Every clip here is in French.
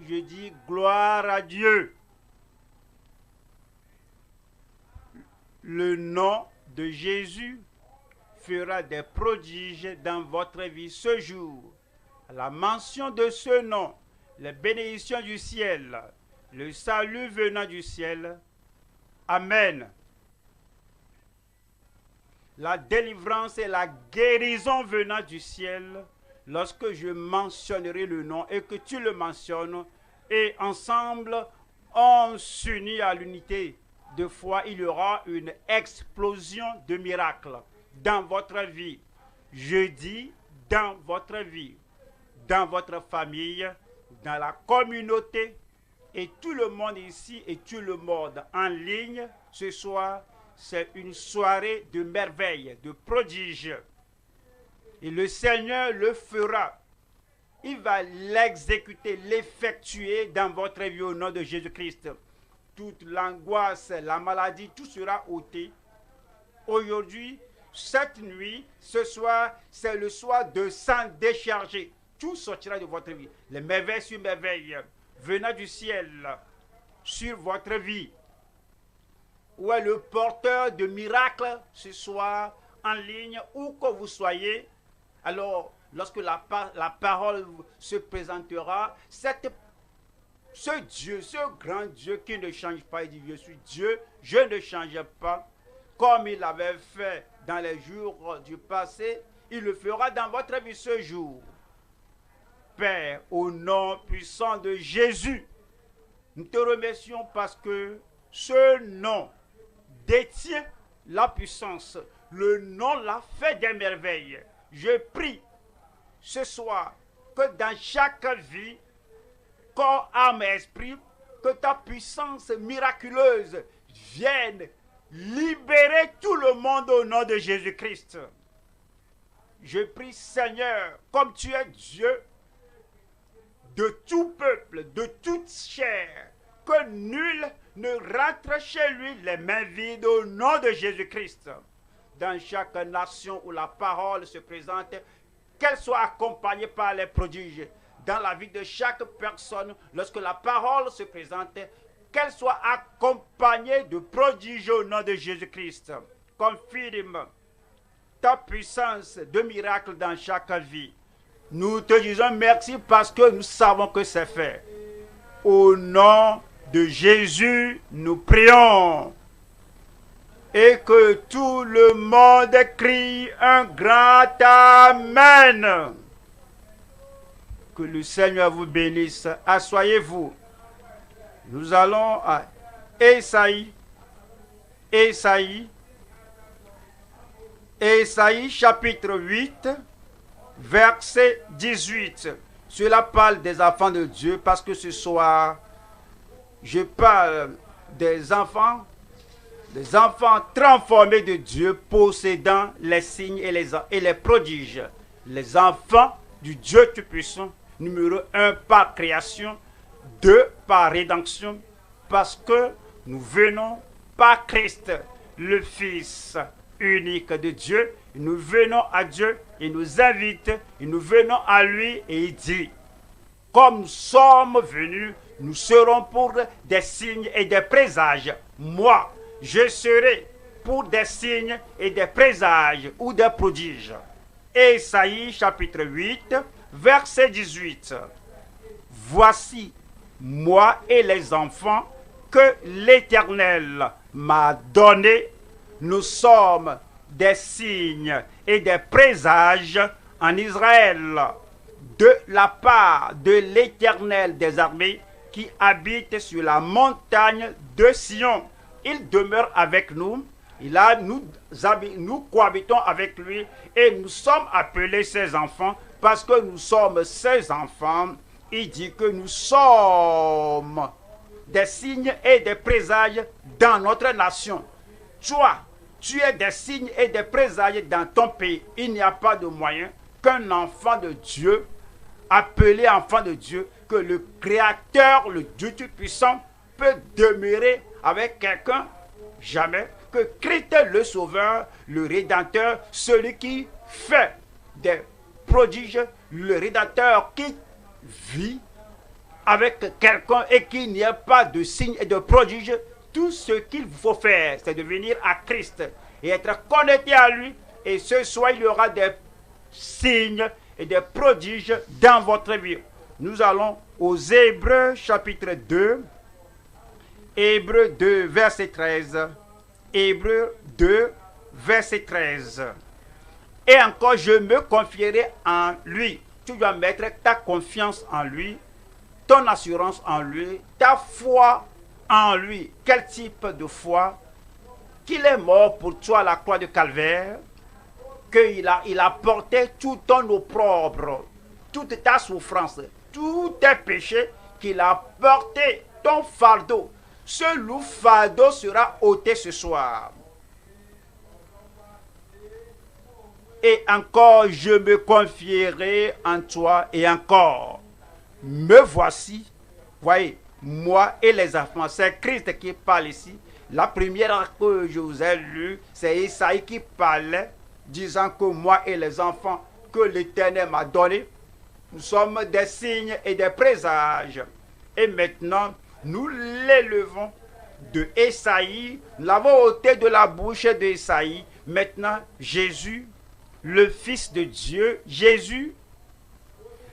je dis gloire à Dieu. Le nom de Jésus fera des prodiges dans votre vie ce jour. À la mention de ce nom, les bénédictions du ciel, le salut venant du ciel. Amen. La délivrance et la guérison venant du ciel, lorsque je mentionnerai le nom et que tu le mentionnes, et ensemble, on s'unit à l'unité de foi, il y aura une explosion de miracles dans votre vie. Je dis dans votre vie, dans votre famille, dans la communauté, et tout le monde ici et tout le monde en ligne ce soir. C'est une soirée de merveille, de prodige. Et le Seigneur le fera. Il va l'exécuter, l'effectuer dans votre vie au nom de Jésus-Christ. Toute l'angoisse, la maladie, tout sera ôté. Aujourd'hui, cette nuit, ce soir, c'est le soir de sang déchargé. Tout sortira de votre vie. Les merveilles sur merveilles venant du ciel sur votre vie. Où est le porteur de miracles ce soir en ligne, où que vous soyez? Alors, lorsque la parole se présentera, ce Dieu, ce grand Dieu qui ne change pas, il dit, je suis Dieu, je ne change pas. Comme il l'avait fait dans les jours du passé, il le fera dans votre vie ce jour. Père, au nom puissant de Jésus, nous te remercions parce que ce nom détient la puissance. Le nom l'a fait des merveilles. Je prie ce soir que dans chaque vie, corps, âme et esprit, que ta puissance miraculeuse vienne libérer tout le monde au nom de Jésus-Christ. Je prie, Seigneur, comme tu es Dieu, de tout peuple, de toute chair, que nul ne rentre chez lui les mains vides au nom de Jésus-Christ. Dans chaque nation où la parole se présente, qu'elle soit accompagnée par les prodiges. Dans la vie de chaque personne, lorsque la parole se présente, qu'elle soit accompagnée de prodiges au nom de Jésus-Christ. Confirme ta puissance de miracle dans chaque vie. Nous te disons merci parce que nous savons que c'est fait. Au nom de Jésus, nous prions. Et que tout le monde crie un grand Amen. Que le Seigneur vous bénisse. Asseyez-vous. Nous allons à Ésaïe chapitre 8, verset 18. Cela parle des enfants de Dieu parce que ce soir, je parle des enfants transformés de Dieu possédant les signes et les prodiges. Les enfants du Dieu Tout-Puissant, numéro 1 par création, 2 par rédemption, parce que nous venons par Christ, le Fils unique de Dieu. Nous venons à Dieu, il nous invite, et nous venons à lui et il dit, comme nous sommes venus, nous serons pour des signes et des présages. Moi, je serai pour des signes et des présages ou des prodiges. Ésaïe chapitre 8, verset 18. Voici, moi et les enfants que l'Éternel m'a donnés, nous sommes des signes et des présages en Israël, de la part de l'Éternel des armées qui habite sur la montagne de Sion. Il demeure avec nous, nous cohabitons avec lui et nous sommes appelés ses enfants parce que nous sommes ses enfants. Il dit que nous sommes des signes et des présages dans notre nation. Toi, tu es des signes et des présages dans ton pays. Il n'y a pas de moyen qu'un enfant de Dieu, appelé enfant de Dieu, que le Créateur, le Dieu Tout-Puissant, peut demeurer avec quelqu'un. Jamais. Que Christ le Sauveur, le Rédempteur, celui qui fait des prodiges, le Rédempteur qui vit avec quelqu'un et qu'il n'y a pas de signe et de prodige, tout ce qu'il vous faut faire, c'est de venir à Christ et être connecté à lui. Et ce soir, il y aura des signes et des prodiges dans votre vie. Nous allons aux Hébreux chapitre 2, Hébreux 2, verset 13. Hébreux 2, verset 13. Et encore, je me confierai en lui. Tu dois mettre ta confiance en lui, ton assurance en lui, ta foi en lui. Quel type de foi? Qu'il est mort pour toi à la croix de Calvaire, qu'il a porté tout ton opprobre, toute ta souffrance, tous tes péchés, qu'il a porté ton fardeau. Ce lourd fardeau sera ôté ce soir. Et encore, je me confierai en toi et encore. Me voici, voyez, moi et les enfants. C'est Christ qui parle ici. La première que je vous ai lue, c'est Isaïe qui parlait, disant que moi et les enfants que l'Éternel m'a donnés, nous sommes des signes et des présages. Et maintenant, nous l'élevons de Isaïe, nous l'avons ôté de la bouche d'Isaïe. Maintenant, Jésus, le Fils de Dieu, Jésus,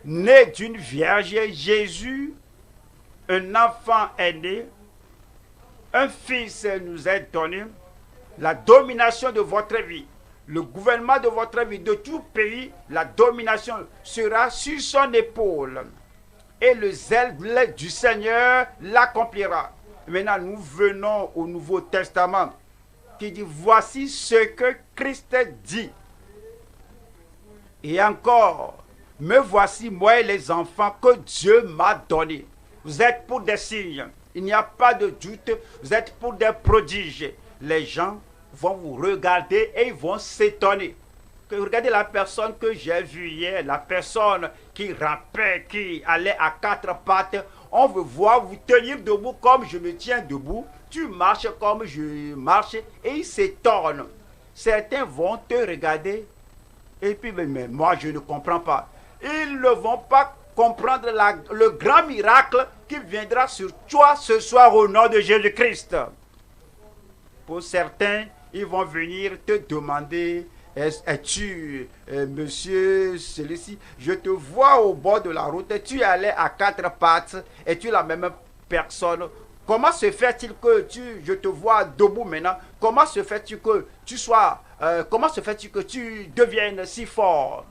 né d'une vierge, Jésus, un enfant est né, un fils nous est donné, la domination de votre vie, le gouvernement de votre vie, de tout pays, la domination sera sur son épaule. Et le zèle du Seigneur l'accomplira. Maintenant, nous venons au Nouveau Testament qui dit, voici ce que Christ dit. Et encore, me voici, moi et les enfants que Dieu m'a donnés. Vous êtes pour des signes. Il n'y a pas de doute. Vous êtes pour des prodiges. Les gens vont vous regarder et ils vont s'étonner. Regardez la personne que j'ai vue hier, la personne qui rampait, qui allait à quatre pattes. On veut voir vous tenir debout comme je me tiens debout. Tu marches comme je marche et ils s'étonnent. Certains vont te regarder et puis, mais moi je ne comprends pas. Ils ne vont pas comprendre le grand miracle qui viendra sur toi ce soir au nom de Jésus-Christ. Pour certains, ils vont venir te demander, es-tu, monsieur celui-ci, je te vois au bord de la route, tu allais à quatre pattes, es-tu la même personne? Comment se fait-il que je te vois debout maintenant? Comment se fait-il que tu sois, comment se fait-il que tu deviennes si fort?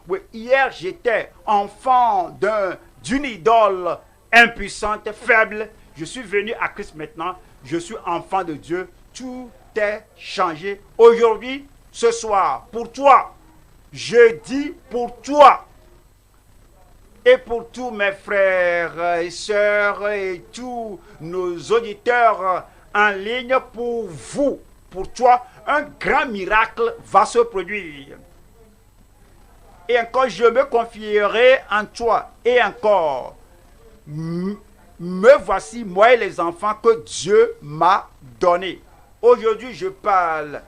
Oui, hier j'étais enfant d'une idole impuissante, faible. Je suis venu à Christ maintenant. Je suis enfant de Dieu. Tout est changé. Aujourd'hui, ce soir, pour toi, je dis pour toi et pour tous mes frères et sœurs et tous nos auditeurs en ligne, pour vous, pour toi, un grand miracle va se produire. Et encore, je me confierai en toi. Et encore, me voici, moi et les enfants que Dieu m'a donnés. Aujourd'hui, je parle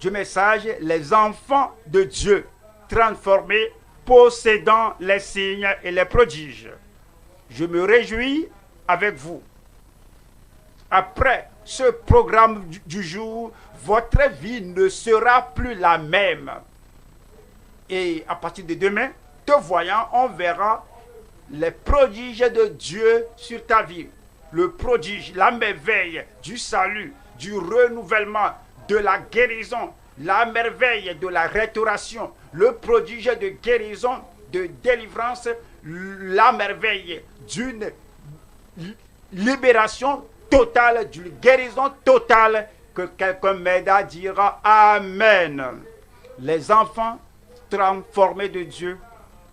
du message, les enfants de Dieu, transformés, possédant les signes et les prodiges. Je me réjouis avec vous. Après ce programme du jour, votre vie ne sera plus la même. Et à partir de demain, te voyant, on verra les prodiges de Dieu sur ta vie. Le prodige, la merveille du salut, du renouvellement, de la guérison, la merveille de la restauration, le prodige de guérison, de délivrance, la merveille d'une libération totale, d'une guérison totale, que quelqu'un m'aide à dire Amen. Les enfants transformés de Dieu,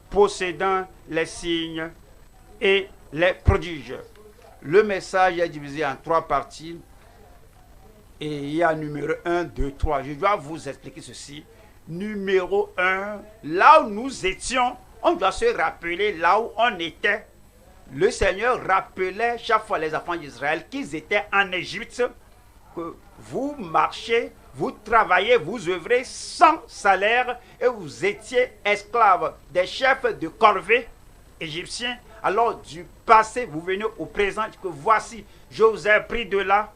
possédant les signes et les prodiges. Le message est divisé en 3 parties. Et il y a numéro 1, 2, 3. Je dois vous expliquer ceci. Numéro 1, là où nous étions, on doit se rappeler là où on était. Le Seigneur rappelait chaque fois les enfants d'Israël qu'ils étaient en Égypte, que vous marchez, vous travaillez, vous œuvrez sans salaire et vous étiez esclaves des chefs de corvée égyptiens Alors du passé, vous venez au présent, que voici, je vous ai pris de là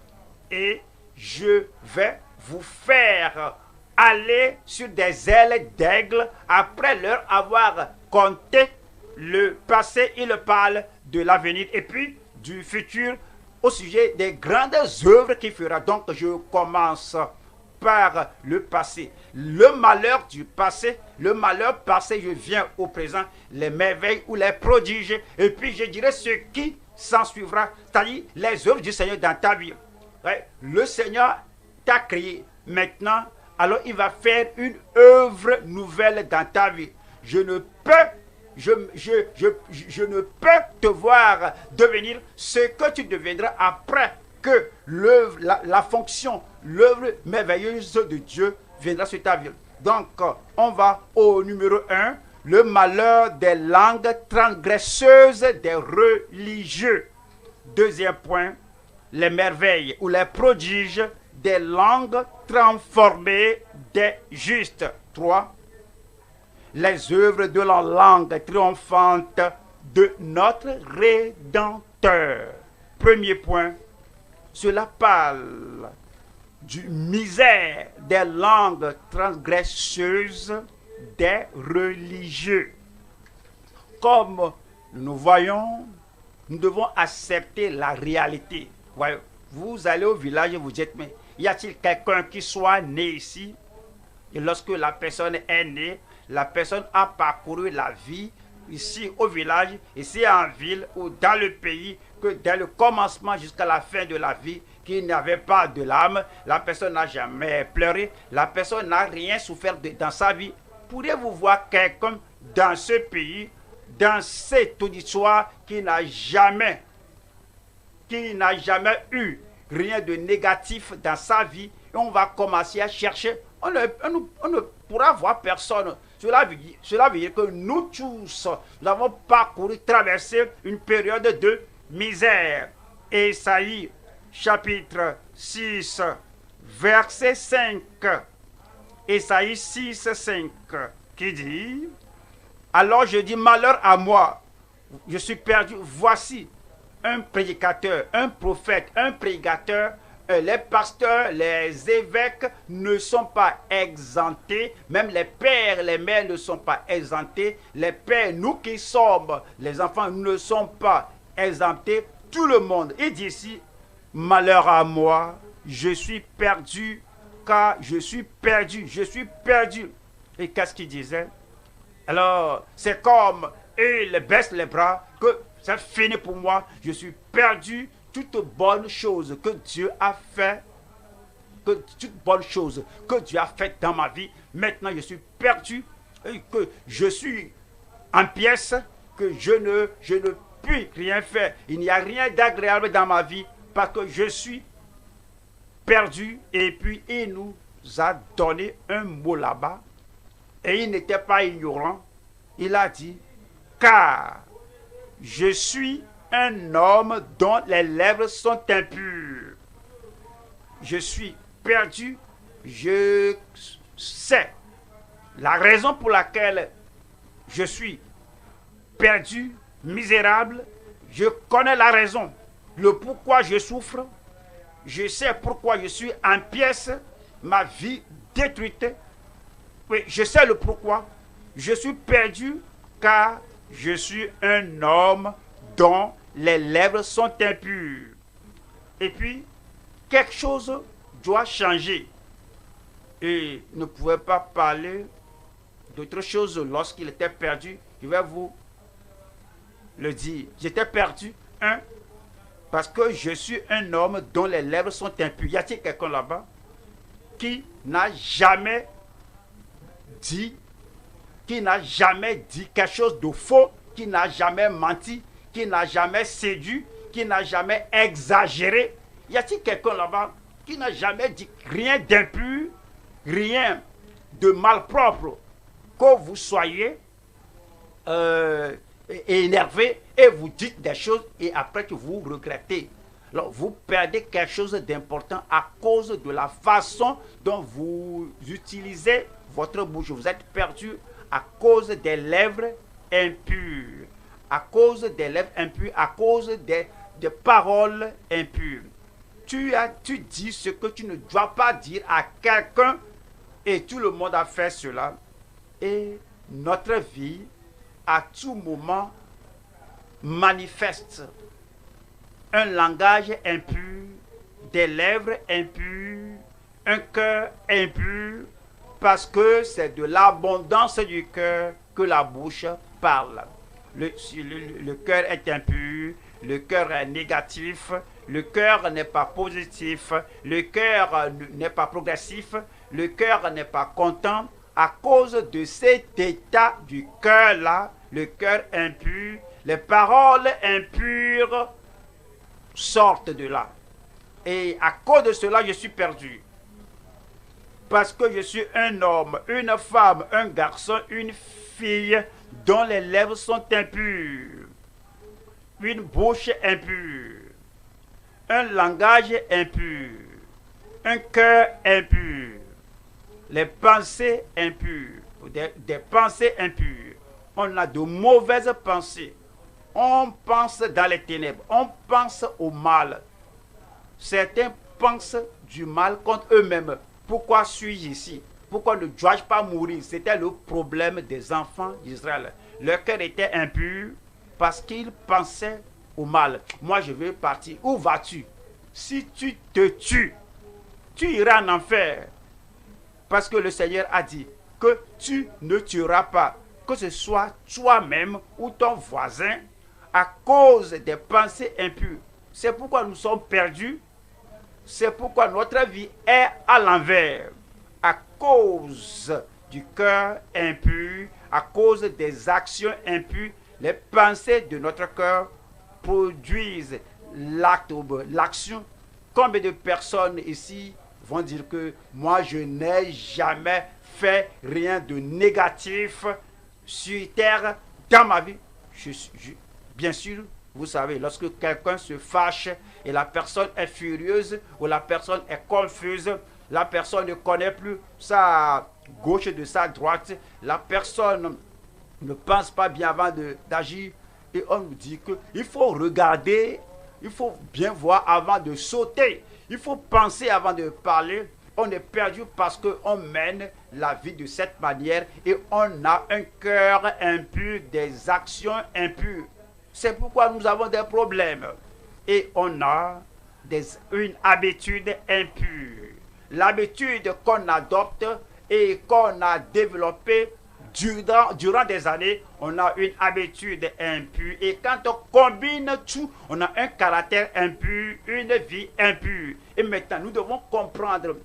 et je vais vous faire aller sur des ailes d'aigle. Après leur avoir compté le passé, il parle de l'avenir et puis du futur au sujet des grandes œuvres qu'il fera. Donc je commence par le passé. Le malheur du passé, le malheur passé, je viens au présent, les merveilles ou les prodiges, et puis je dirais ce qui s'en suivra, c'est-à-dire les œuvres du Seigneur dans ta vie. Ouais, le Seigneur t'a créé maintenant, alors il va faire une œuvre nouvelle dans ta vie. Je ne peux te voir devenir ce que tu deviendras après que l'œuvre, la fonction, l'œuvre merveilleuse de Dieu viendra sur ta vie. Donc, on va au numéro 1, le malheur des langues transgresseuses des religieux. Deuxième point, les merveilles ou les prodiges des langues transformées des justes. 3. Les œuvres de la langue triomphante de notre Rédempteur. Premier point, cela parle du misère des langues transgresseuses des religieux. Comme nous voyons, nous devons accepter la réalité. Voyez, vous allez au village et vous dites, mais y a-t-il quelqu'un qui soit né ici? Et lorsque la personne est née, la personne a parcouru la vie ici au village, ici en ville ou dans le pays, que dès le commencement jusqu'à la fin de la vie, qu'il n'y avait pas de l'âme, la personne n'a jamais pleuré, la personne n'a rien souffert dans sa vie. Pourriez-vous voir quelqu'un dans ce pays, dans cet auditoire, qui n'a jamais eu rien de négatif dans sa vie, et on va commencer à chercher, on ne pourra voir personne. Cela veut dire que nous tous, nous avons parcouru, traversé une période de misère. Ésaïe, chapitre 6, verset 5. Ésaïe 6, 5, qui dit, alors je dis, malheur à moi, je suis perdu. Voici un prédicateur, un prophète, un prédicateur. Les pasteurs, les évêques ne sont pas exemptés, même les pères, les mères ne sont pas exemptés. Les pères, nous qui sommes les enfants, ne sont pas exemptés. Tout le monde, il dit ici, malheur à moi, je suis perdu, car je suis perdu, je suis perdu. Et qu'est-ce qu'il disait? Alors, c'est comme il baisse les bras, que c'est fini pour moi, je suis perdu. Toute bonne chose que Dieu a fait, toute bonne chose que Dieu a fait dans ma vie, maintenant je suis perdu, et que je suis en pièces, que je ne puis rien faire. Il n'y a rien d'agréable dans ma vie parce que je suis perdu. Et puis il nous a donné un mot là-bas et il n'était pas ignorant. Il a dit, car je suis un homme dont les lèvres sont impures. Je suis perdu. Je sais la raison pour laquelle je suis perdu, misérable. Je connais la raison, le pourquoi je souffre. Je sais pourquoi je suis en pièces, ma vie détruite. Oui, je sais le pourquoi. Je suis perdu car je suis un homme dont les lèvres sont impures. Et puis, quelque chose doit changer. Et ne pouvait pas parler d'autre chose lorsqu'il était perdu. Je vais vous le dire. J'étais perdu, parce que je suis un homme dont les lèvres sont impures. Y a-t-il quelqu'un là-bas qui n'a jamais dit quelque chose de faux, qui n'a jamais menti, qui n'a jamais séduit, qui n'a jamais exagéré? Y a-t-il quelqu'un là-bas qui n'a jamais dit rien d'impur, rien de malpropre, que vous soyez énervé et vous dites des choses et après que vous regrettez? Alors, vous perdez quelque chose d'important à cause de la façon dont vous utilisez votre bouche. Vous êtes perdu à cause des lèvres impures. à cause des lèvres impures, à cause des paroles impures. Tu dis ce que tu ne dois pas dire à quelqu'un et tout le monde a fait cela. Et notre vie, à tout moment, manifeste un langage impur, des lèvres impures, un cœur impur, parce que c'est de l'abondance du cœur que la bouche parle. Le cœur est impur, le cœur est négatif, le cœur n'est pas positif, le cœur n'est pas progressif, le cœur n'est pas content. À cause de cet état du cœur-là, le cœur impur, les paroles impures sortent de là. Et à cause de cela, je suis perdu. Parce que je suis un homme, une femme, un garçon, une fille dont les lèvres sont impures, une bouche impure, un langage impur, un cœur impur, les pensées impures, des pensées impures. On a de mauvaises pensées. On pense dans les ténèbres, on pense au mal. Certains pensent du mal contre eux-mêmes. Pourquoi suis-je ici? Pourquoi ne dois-je pas mourir? C'était le problème des enfants d'Israël. Leur cœur était impur parce qu'ils pensaient au mal. Moi, je veux partir. Où vas-tu? Si tu te tues, tu iras en enfer. Parce que le Seigneur a dit que tu ne tueras pas, que ce soit toi-même ou ton voisin, à cause des pensées impures. C'est pourquoi nous sommes perdus. C'est pourquoi notre vie est à l'envers. À cause du cœur impur, à cause des actions impures, les pensées de notre cœur produisent l'action. Combien de personnes ici vont dire que moi je n'ai jamais fait rien de négatif sur terre dans ma vie? Bien sûr, vous savez, lorsque quelqu'un se fâche et la personne est furieuse ou la personne est confuse, la personne ne connaît plus sa gauche de sa droite, la personne ne pense pas bien avant d'agir, et on nous dit qu'il faut regarder, il faut bien voir avant de sauter, il faut penser avant de parler. On est perdu parce qu'on mène la vie de cette manière et on a un cœur impur, des actions impures. C'est pourquoi nous avons des problèmes. Et on a une habitude impure. L'habitude qu'on adopte et qu'on a développée durant des années, on a une habitude impure. Et quand on combine tout, on a un caractère impur, une vie impure. Et maintenant, nous devons comprendre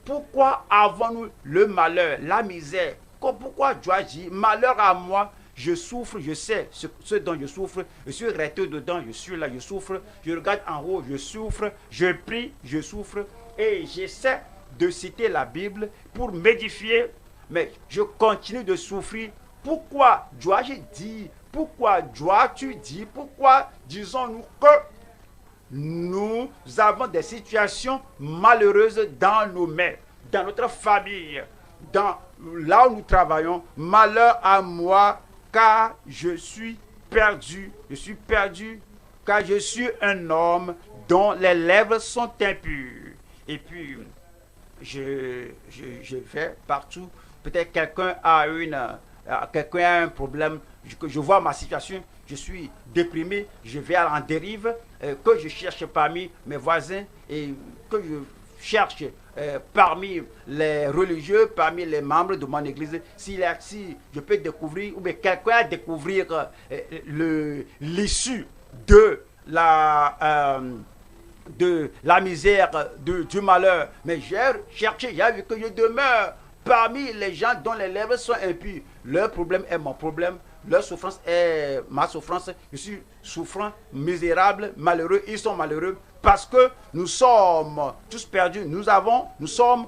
pourquoi avons-nous le malheur, la misère. Pourquoi dois-je dire malheur à moi? Je souffre, je sais ce dont je souffre, je suis resté dedans, je suis là, je souffre, je regarde en haut, je souffre, je prie, je souffre, et j'essaie de citer la Bible pour m'édifier, mais je continue de souffrir. Pourquoi dois-je dire, pourquoi dois-tu dire, pourquoi disons-nous que nous avons des situations malheureuses dans nos mains, dans notre famille, là où nous travaillons? Malheur à moi, car je suis perdu, car je suis un homme dont les lèvres sont impures. Et puis, je vais partout. Peut-être quelqu'un a un problème, je vois ma situation, je suis déprimé, je vais en dérive, que je cherche parmi mes voisins et que je cherche parmi les religieux, parmi les membres de mon église, si je peux découvrir, ou bien quelqu'un à découvrir l'issue de la misère, du malheur. Mais j'ai cherché, j'ai vu que je demeure parmi les gens dont les lèvres sont impures. Leur problème est mon problème, leur souffrance est ma souffrance. Je suis souffrant, misérable, malheureux, ils sont malheureux. Parce que nous sommes tous perdus. Nous sommes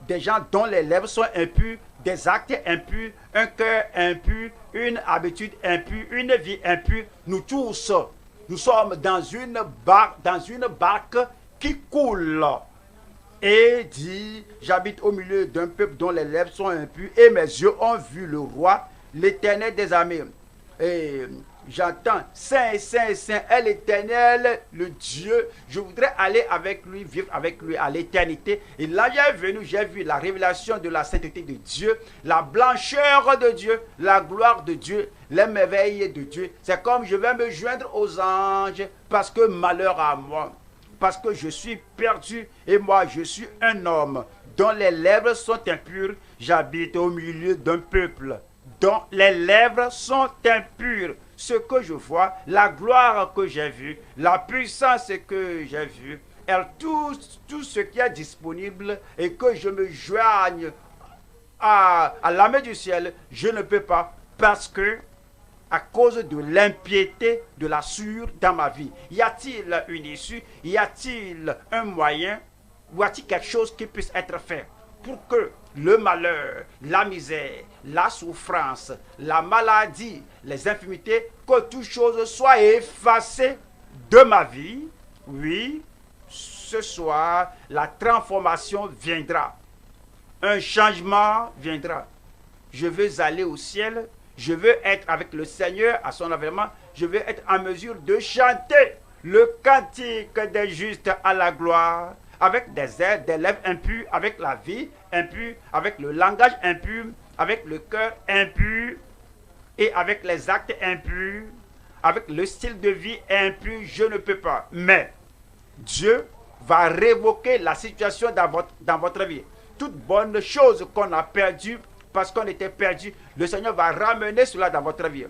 des gens dont les lèvres sont impures, des actes impurs, un cœur impur, une habitude impure, une vie impure. Nous tous, nous sommes dans une barque qui coule. Et dit, j'habite au milieu d'un peuple dont les lèvres sont impures, et mes yeux ont vu le roi, l'Éternel des armées. Et j'entends Saint, Saint, Saint est l'Éternel, le Dieu. Je voudrais aller avec lui, vivre avec lui à l'éternité. Et là, j'ai vu la révélation de la sainteté de Dieu, la blancheur de Dieu, la gloire de Dieu, les merveilles de Dieu. C'est comme je vais me joindre aux anges parce que malheur à moi, parce que je suis perdu et moi, je suis un homme dont les lèvres sont impures. J'habite au milieu d'un peuple dont les lèvres sont impures. Ce que je vois, la gloire que j'ai vue, la puissance que j'ai vue, et tout ce qui est disponible et que je me joigne à l'armée du ciel, je ne peux pas parce que à cause de l'impiété de la souillure dans ma vie. Y a-t-il une issue? Y a-t-il un moyen? Ou y a-t-il quelque chose qui puisse être fait pour que le malheur, la misère, la souffrance, la maladie, les infirmités, que toutes choses soient effacées de ma vie? Oui, ce soir, la transformation viendra. Un changement viendra. Je veux aller au ciel. Je veux être avec le Seigneur à son avènement. Je veux être en mesure de chanter le cantique des justes à la gloire, avec des airs, des lèvres impures, avec la vie impure, avec le langage impur, avec le cœur impur et avec les actes impurs, avec le style de vie impur. Je ne peux pas. Mais Dieu va révoquer la situation dans votre vie. Toute bonne chose qu'on a perdue, parce qu'on était perdu, le Seigneur va ramener cela dans votre vie.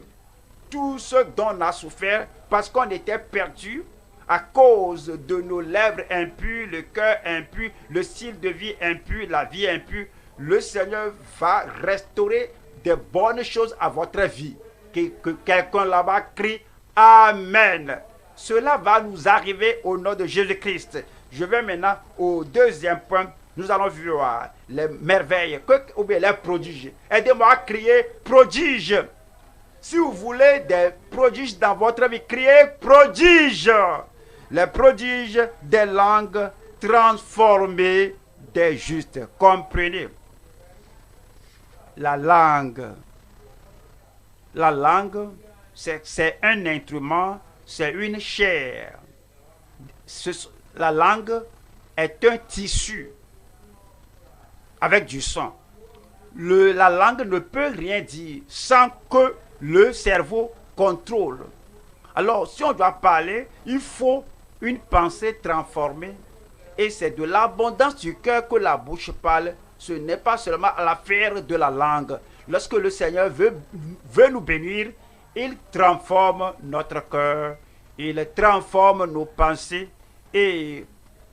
Tout ce dont on a souffert, parce qu'on était perdu, à cause de nos lèvres impures, le cœur impur, le style de vie impur, la vie impure, le Seigneur va restaurer de bonnes choses à votre vie. Que quelqu'un là-bas crie Amen. Cela va nous arriver au nom de Jésus-Christ. Je vais maintenant au deuxième point. Nous allons voir les merveilles, ou bien les prodiges. Aidez-moi à crier prodige. Si vous voulez des prodiges dans votre vie, criez prodige. Les prodiges des langues transformées des justes. Comprenez. La langue, c'est un instrument, c'est une chair. La langue est un tissu avec du sang. La langue ne peut rien dire sans que le cerveau contrôle. Alors, si on doit parler, il faut une pensée transformée. Et c'est de l'abondance du cœur que la bouche parle. Ce n'est pas seulement à l'affaire de la langue. Lorsque le Seigneur veut nous bénir, il transforme notre cœur, il transforme nos pensées et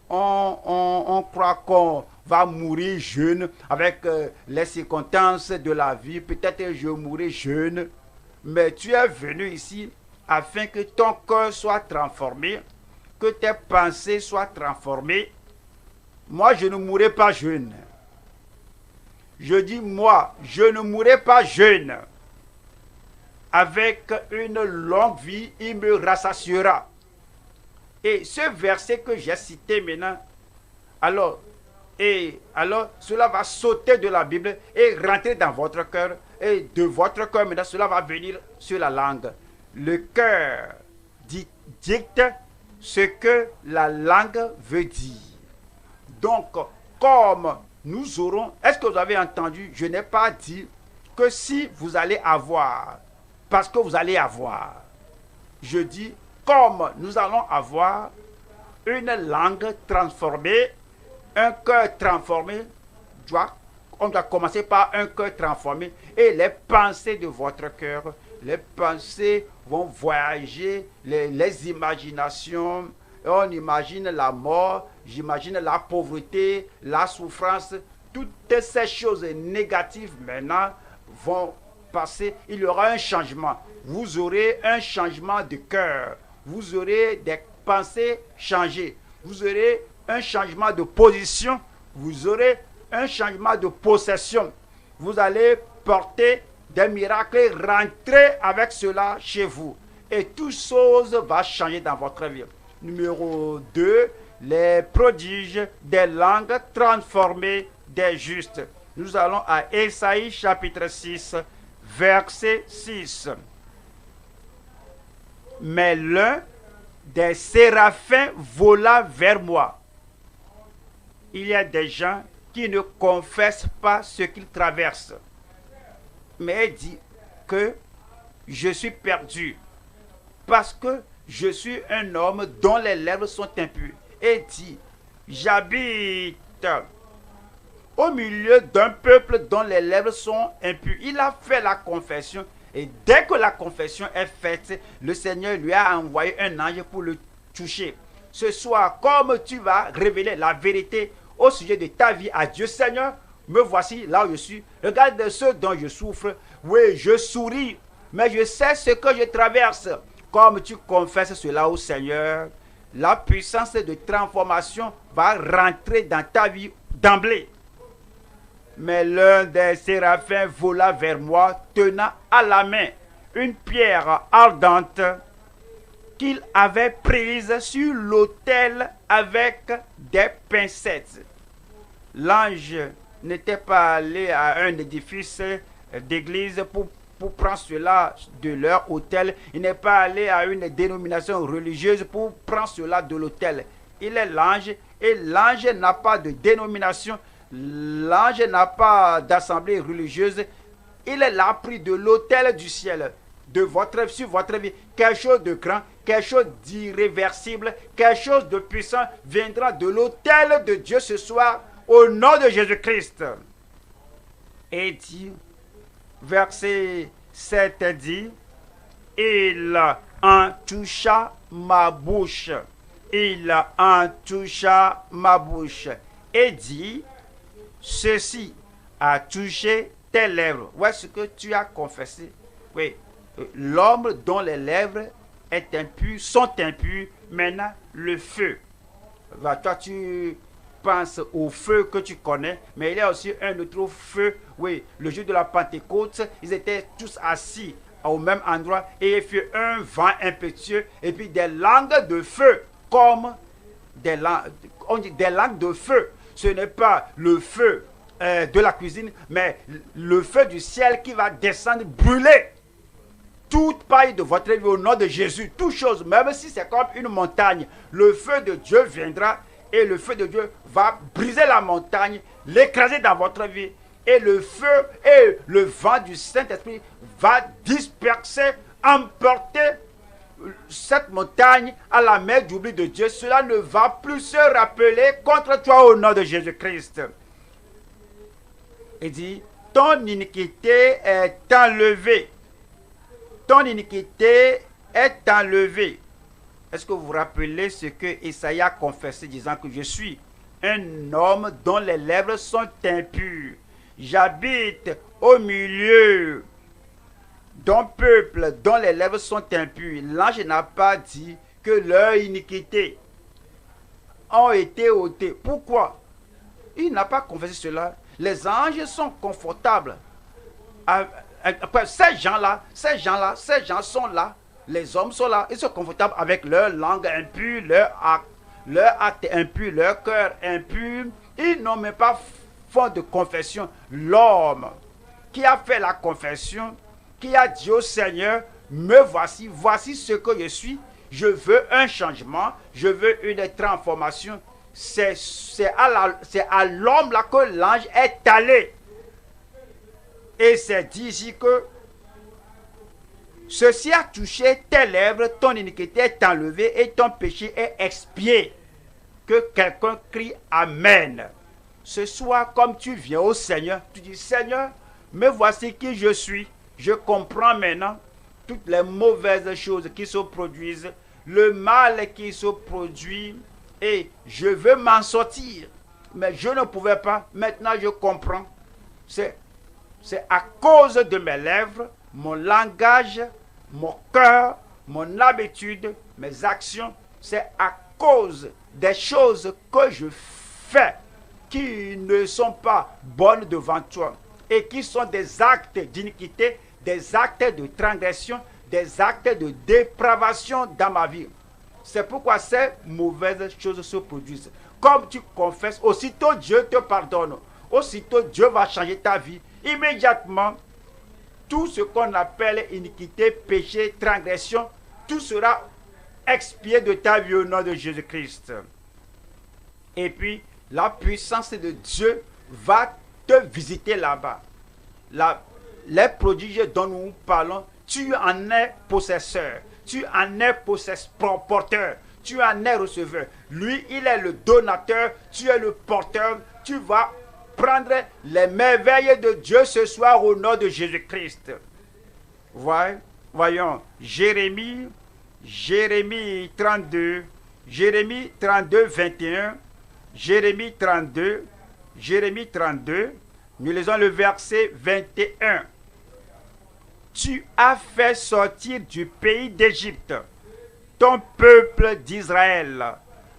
on croit qu'on va mourir jeune avec les circonstances de la vie. Peut-être je mourrai jeune, mais tu es venu ici afin que ton cœur soit transformé, que tes pensées soient transformées. Moi, je ne mourrai pas jeune. Je dis moi, je ne mourrai pas jeune. Avec une longue vie, il me rassasiera. Et ce verset que j'ai cité maintenant, alors, cela va sauter de la Bible et rentrer dans votre cœur. Et de votre cœur, maintenant, cela va venir sur la langue. Le cœur dicte ce que la langue veut dire. Donc, comme nous aurons... Est-ce que vous avez entendu? Je n'ai pas dit que si vous allez avoir, parce que vous allez avoir. Je dis, comme nous allons avoir une langue transformée, un cœur transformé, on doit commencer par un cœur transformé. Et les pensées de votre cœur, les pensées vont voyager, les imaginations. On imagine la mort, j'imagine la pauvreté, la souffrance. Toutes ces choses négatives maintenant vont passer. Il y aura un changement. Vous aurez un changement de cœur. Vous aurez des pensées changées. Vous aurez un changement de position. Vous aurez un changement de possession. Vous allez porter des miracles et rentrer avec cela chez vous. Et toute chose va changer dans votre vie. Numéro 2, les prodiges des langues transformées des justes. Nous allons à Ésaïe chapitre 6, verset 6. Mais l'un des séraphins vola vers moi. Il y a des gens qui ne confessent pas ce qu'ils traversent. Mais il dit que je suis perdu parce que je suis un homme dont les lèvres sont impures. Et dit, j'habite au milieu d'un peuple dont les lèvres sont impures. Il a fait la confession. Et dès que la confession est faite, le Seigneur lui a envoyé un ange pour le toucher. Ce soir, comme tu vas révéler la vérité au sujet de ta vie à Dieu, Seigneur, me voici là où je suis. Regarde ce dont je souffre. Oui, je souris, mais je sais ce que je traverse. Comme tu confesses cela au Seigneur, la puissance de transformation va rentrer dans ta vie d'emblée. Mais l'un des séraphins vola vers moi, tenant à la main une pierre ardente qu'il avait prise sur l'autel avec des pincettes. L'ange n'était pas allé à un édifice d'église pour prendre cela de leur autel. Il n'est pas allé à une dénomination religieuse pour prendre cela de l'autel. Il est l'ange et l'ange n'a pas de dénomination. L'ange n'a pas d'assemblée religieuse. Il l'a pris de l'autel du ciel, sur votre vie. Quelque chose de grand, quelque chose d'irréversible, quelque chose de puissant viendra de l'autel de Dieu ce soir au nom de Jésus-Christ. Et dit, verset 7 dit, il en toucha ma bouche. Il en toucha ma bouche. Et dit, ceci a touché tes lèvres. Voici ce que tu as confessé. Oui, l'homme dont les lèvres sont impures, maintenant le feu. Toi, tu penses au feu que tu connais, mais il y a aussi un autre feu. Oui, le jour de la Pentecôte, ils étaient tous assis au même endroit et il fut un vent impétueux et puis des langues de feu, comme des langues de feu. Ce n'est pas le feu de la cuisine, mais le feu du ciel qui va descendre, brûler toute paille de votre vie au nom de Jésus. Toute chose, même si c'est comme une montagne, le feu de Dieu viendra et le feu de Dieu va briser la montagne, l'écraser dans votre vie. Et le feu et le vent du Saint-Esprit va disperser, emporter cette montagne à la mer d'oubli de Dieu. Cela ne va plus se rappeler contre toi au nom de Jésus-Christ. Il dit, ton iniquité est enlevée. Ton iniquité est enlevée. Est-ce que vous vous rappelez ce que Isaïe a confessé disant que je suis un homme dont les lèvres sont impures. J'habite au milieu d'un peuple dont les lèvres sont impures. L'ange n'a pas dit que leurs iniquités ont été ôtées. Pourquoi? Il n'a pas confessé cela. Les anges sont confortables. Ces gens sont là. Les hommes sont là. Ils sont confortables avec leur langue impure, leur acte impur, leur cœur impur. Ils n'ont même pas fond de confession. L'homme qui a fait la confession, qui a dit au Seigneur, me voici, voici ce que je suis. Je veux un changement, je veux une transformation. C'est à l'homme là que l'ange est allé. Et c'est dit ici que ceci a touché tes lèvres, ton iniquité est enlevée et ton péché est expié. Que quelqu'un crie Amen. Ce soir, comme tu viens au Seigneur, tu dis Seigneur, me voici qui je suis. Je comprends maintenant toutes les mauvaises choses qui se produisent, le mal qui se produit, et je veux m'en sortir. Mais je ne pouvais pas. Maintenant, je comprends. C'est à cause de mes lèvres, mon langage, mon cœur, mon habitude, mes actions. C'est à cause des choses que je fais qui ne sont pas bonnes devant toi et qui sont des actes d'iniquité, des actes de transgression, des actes de dépravation dans ma vie. C'est pourquoi ces mauvaises choses se produisent. Comme tu confesses, aussitôt Dieu te pardonne. Aussitôt Dieu va changer ta vie. Immédiatement, tout ce qu'on appelle iniquité, péché, transgression, tout sera expié de ta vie au nom de Jésus-Christ. Et puis, la puissance de Dieu va te visiter là-bas. Les prodiges dont nous parlons, tu en es possesseur, tu en es porteur, tu en es receveur. Lui, il est le donateur, tu es le porteur. Tu vas prendre les merveilles de Dieu ce soir au nom de Jésus-Christ. Voyons, Jérémie 32, 21, Jérémie 32, nous lisons le verset 21. Tu as fait sortir du pays d'Égypte ton peuple d'Israël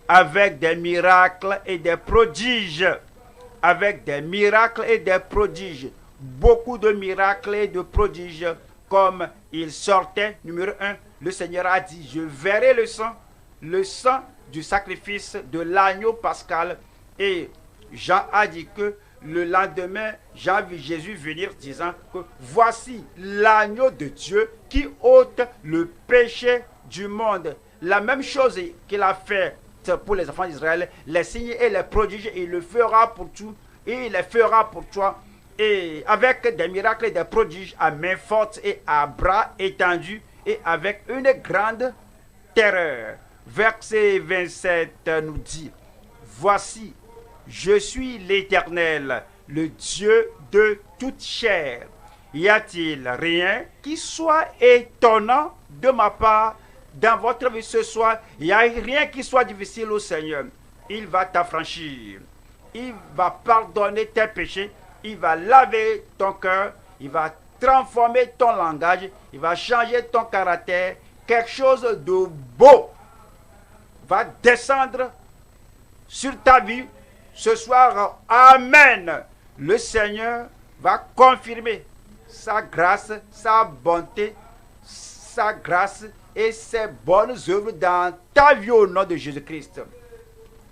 avec des miracles et des prodiges. Avec des miracles et des prodiges. Beaucoup de miracles et de prodiges. Comme il sortait, numéro 1, le Seigneur a dit, je verrai le sang du sacrifice de l'agneau pascal. Et Jean a dit que le lendemain, Jean a vu Jésus venir disant que voici l'agneau de Dieu qui ôte le péché du monde. La même chose qu'il a fait pour les enfants d'Israël, les signes et les prodiges, il le fera pour tout, et il les fera pour toi. Et avec des miracles et des prodiges à main forte et à bras étendus et avec une grande terreur. Verset 27 nous dit, voici, je suis l'Éternel, le Dieu de toute chair. Y a-t-il rien qui soit étonnant de ma part dans votre vie ce soir? Il n'y a rien qui soit difficile au Seigneur. Il va t'affranchir. Il va pardonner tes péchés. Il va laver ton cœur. Il va transformer ton langage. Il va changer ton caractère. Quelque chose de beau va descendre sur ta vie ce soir. Amen. Le Seigneur va confirmer sa grâce, sa bonté, sa grâce et ses bonnes œuvres dans ta vie au nom de Jésus-Christ.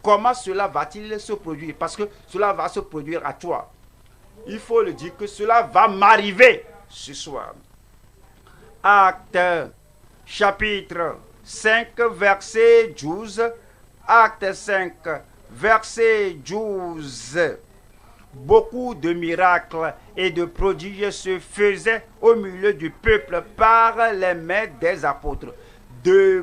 Comment cela va-t-il se produire? Parce que cela va se produire à toi. Il faut le dire que cela va m'arriver ce soir. Acte chapitre 5 verset 12. Acte 5 verset 12. Beaucoup de miracles et de prodiges se faisaient au milieu du peuple par les mains des apôtres.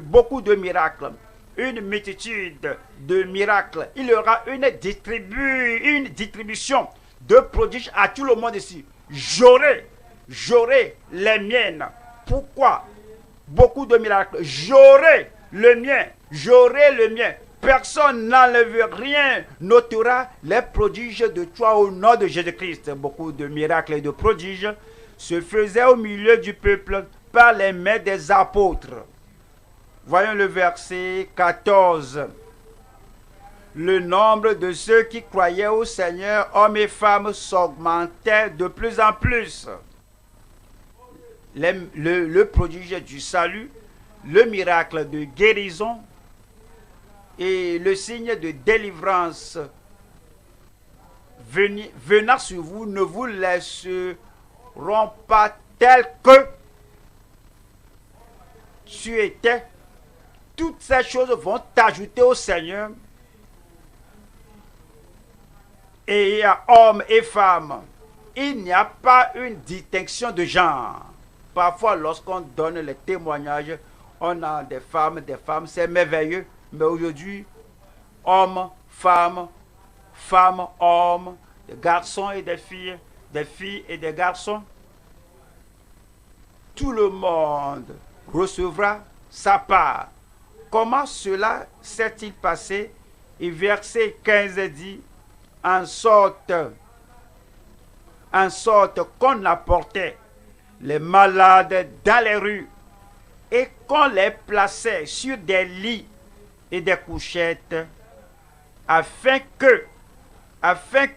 Beaucoup de miracles, une multitude de miracles. Il y aura une distribution de prodiges à tout le monde ici. J'aurai les miennes. Pourquoi? Beaucoup de miracles. J'aurai le mien. Personne n'enlève rien, n'ôtera les prodiges de toi au nom de Jésus-Christ. Beaucoup de miracles et de prodiges se faisaient au milieu du peuple par les mains des apôtres. Voyons le verset 14. Le nombre de ceux qui croyaient au Seigneur, hommes et femmes, s'augmentait de plus en plus. Le prodige du salut, le miracle de guérison, et le signe de délivrance venant sur vous ne vous laisseront pas tel que tu étais. Toutes ces choses vont t'ajouter au Seigneur. Et il y a hommes et femmes. Il n'y a pas une distinction de genre. Parfois, lorsqu'on donne les témoignages, on a des femmes, c'est merveilleux. Mais aujourd'hui, hommes, femmes, hommes, des garçons et des filles et des garçons, tout le monde recevra sa part. Comment cela s'est-il passé? Et verset 15 dit, en sorte qu'on apportait les malades dans les rues et qu'on les plaçait sur des lits et des couchettes, afin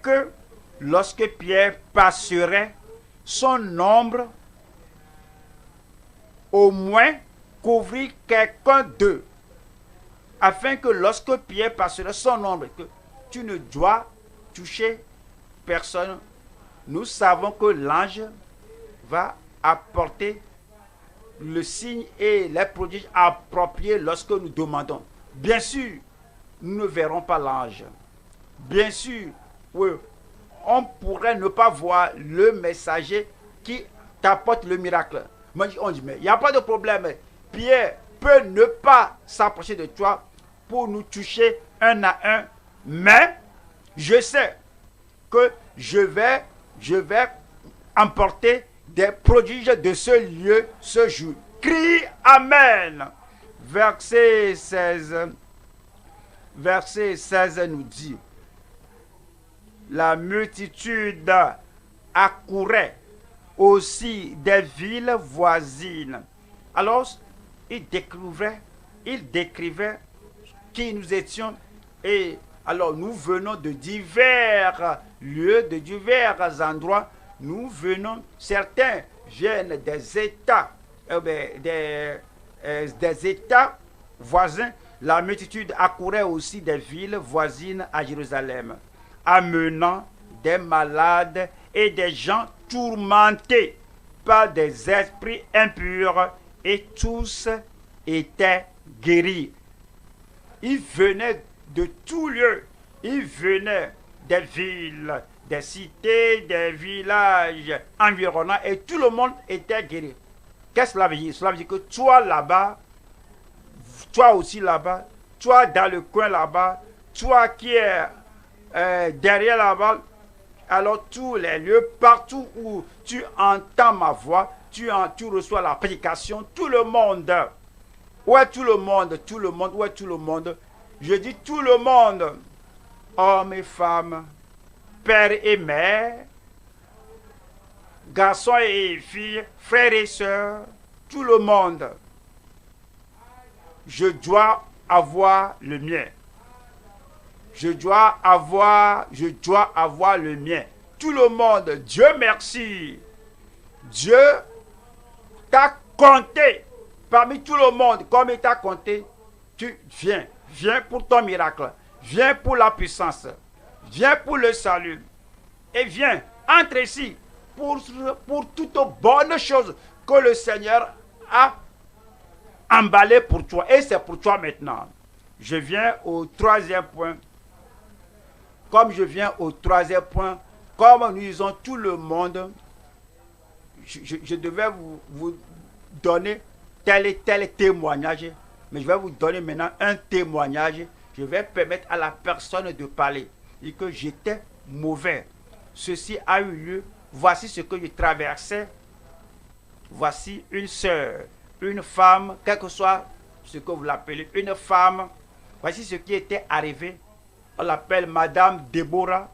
que lorsque Pierre passerait, son ombre au moins couvrit quelqu'un d'eux. Afin que lorsque Pierre passerait, son ombre, que tu ne dois toucher personne. Nous savons que l'ange va apporter le signe et les prodiges appropriés lorsque nous demandons. Bien sûr, nous ne verrons pas l'ange. Bien sûr, oui, on pourrait ne pas voir le messager qui t'apporte le miracle. On dit, mais il n'y a pas de problème. Pierre peut ne pas s'approcher de toi pour nous toucher un à un, mais je sais que je vais emporter des prodiges de ce lieu ce jour. Crie Amen. Verset 16 nous dit, la multitude accourait aussi des villes voisines. Alors, il décrivait qui nous étions. Et alors, nous venons de divers lieux, de divers endroits. Nous venons, certains viennent des États, des États voisins. La multitude accourait aussi des villes voisines à Jérusalem, amenant des malades et des gens tourmentés par des esprits impurs, et tous étaient guéris. Ils venaient de tous lieux. Ils venaient des villes, des cités, des villages environnants, et tout le monde était guéri. Qu'est-ce que cela veut dire? Cela veut dire que toi là-bas, toi aussi là-bas, toi dans le coin là-bas, toi qui es derrière là-bas, alors tous les lieux, partout où tu entends ma voix, tu reçois la prédication, tout le monde. Où est tout le monde? Tout le monde, où est tout le monde? Je dis tout le monde, hommes et femmes, pères et mères, garçons et filles, frères et sœurs, tout le monde. Je dois avoir le mien. Je dois avoir le mien. Tout le monde, Dieu merci. Dieu t'a compté parmi tout le monde, comme il t'a compté. Tu viens pour ton miracle, viens pour la puissance, viens pour le salut. Et viens, entre ici pour toute bonne chose que le Seigneur a emballé pour toi. Et c'est pour toi maintenant. Je viens au troisième point. Comme je viens au troisième point, comme nous disons tout le monde, je devais vous donner tel et tel témoignage, mais je vais vous donner maintenant un témoignage. Je vais permettre à la personne de parler. Et que j'étais mauvais. Ceci a eu lieu. Voici ce que je traversais. Voici une sœur, une femme, quel que soit ce que vous l'appelez, une femme. Voici ce qui était arrivé. On l'appelle Madame Déborah.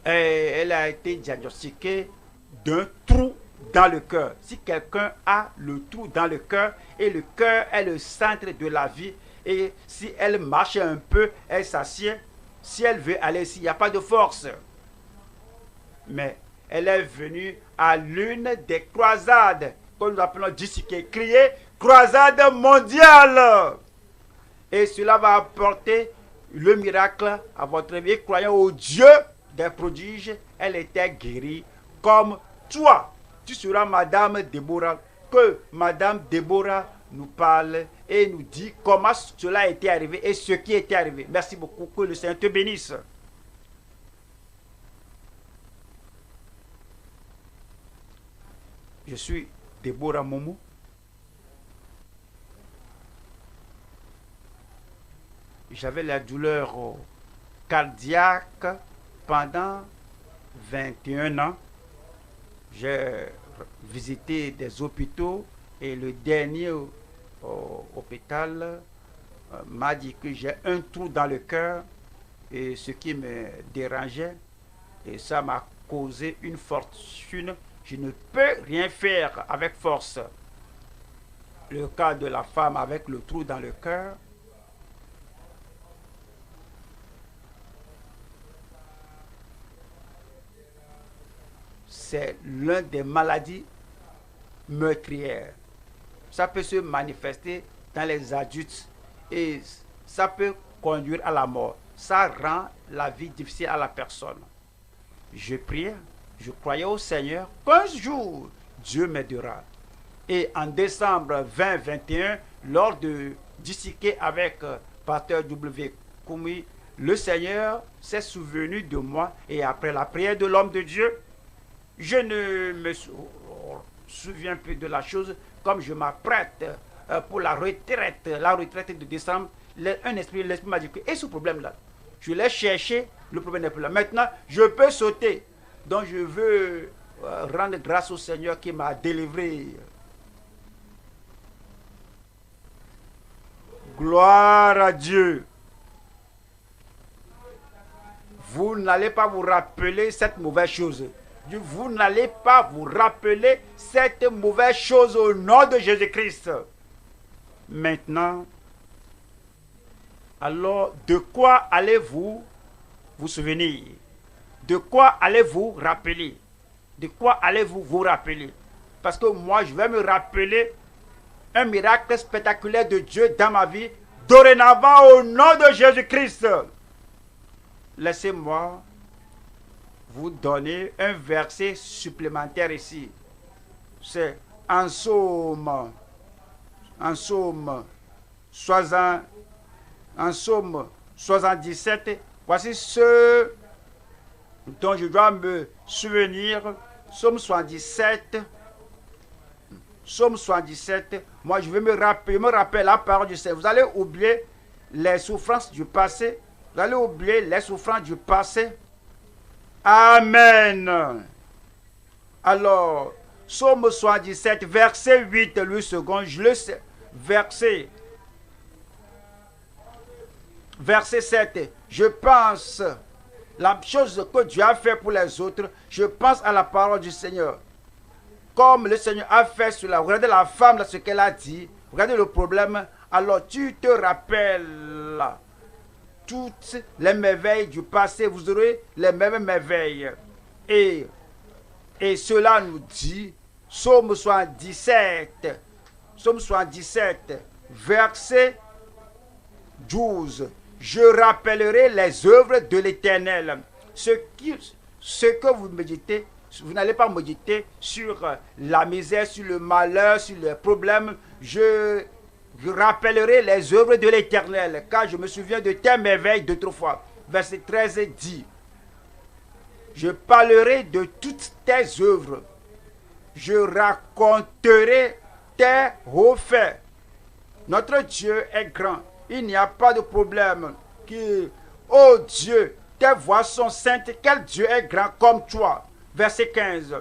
Elle a été diagnostiquée d'un trou dans le cœur. Si quelqu'un a le trou dans le cœur, et le cœur est le centre de la vie, et si elle marche un peu, elle s'assied. Si elle veut aller ici, il n'y a pas de force. Mais elle est venue à l'une des croisades, que nous appelons disciplines, crier croisade mondiale. Et cela va apporter le miracle à votre vie. Croyant au Dieu des prodiges, elle était guérie comme toi. Tu seras Madame Déborah. Que Madame Déborah nous parle et nous dit comment cela a été arrivé et ce qui était arrivé. Merci beaucoup. Que le Seigneur te bénisse. Je suis Déborah Momo. J'avais la douleur cardiaque pendant 21 ans. J'ai visité des hôpitaux et le dernier hôpital m'a dit que j'ai un trou dans le cœur et ce qui me dérangeait et ça m'a causé une fortune. Je ne peux rien faire avec force. Le cas de la femme avec le trou dans le cœur, c'est l'une des maladies meurtrières. Ça peut se manifester dans les adultes et ça peut conduire à la mort. Ça rend la vie difficile à la personne. Je priais, je croyais au Seigneur qu'un jour, Dieu m'aidera. Et en décembre 2021, lors de discuter avec Pasteur W. Koumi, le Seigneur s'est souvenu de moi. Et après la prière de l'homme de Dieu, je ne me souviens plus de la chose. Comme je m'apprête pour la retraite de décembre, l'esprit m'a dit que, et ce problème-là, je l'ai cherché, le problème n'est plus là. Maintenant, je peux sauter. Donc je veux rendre grâce au Seigneur qui m'a délivré. Gloire à Dieu. Vous n'allez pas vous rappeler cette mauvaise chose. Vous n'allez pas vous rappeler cette mauvaise chose au nom de Jésus-Christ. Maintenant, alors, de quoi allez-vous vous souvenir? De quoi allez-vous rappeler? De quoi allez-vous vous rappeler? Parce que moi, je vais me rappeler un miracle spectaculaire de Dieu dans ma vie, dorénavant au nom de Jésus-Christ. Laissez-moi vous donner un verset supplémentaire ici. C'est en Psaume 77. Voici ce dont je dois me souvenir. Psaume 77. Psaume 77. Moi, je me rappelle la parole du Seigneur. Vous allez oublier les souffrances du passé. Vous allez oublier les souffrances du passé. Amen. Alors, Psaume 77, verset 8, le second, je le sais. Verset 7. Je pense la chose que Dieu a fait pour les autres. Je pense à la parole du Seigneur. Comme le Seigneur a fait sur la... Regardez la femme, là, ce qu'elle a dit. Regardez le problème. Alors, tu te rappelles toutes les merveilles du passé. Vous aurez les mêmes merveilles. Et cela nous dit, Psaume 77, verset 12. Je rappellerai les œuvres de l'Éternel. Ce que vous méditez, vous n'allez pas méditer sur la misère, sur le malheur, sur les problèmes. Je rappellerai les œuvres de l'Éternel, car je me souviens de tes merveilles d'autrefois. Verset 13 dit, je parlerai de toutes tes œuvres. Je raconterai tes hauts faits. Notre Dieu est grand. Il n'y a pas de problème. Oh Dieu, tes voies sont saintes. Quel Dieu est grand comme toi. Verset 15.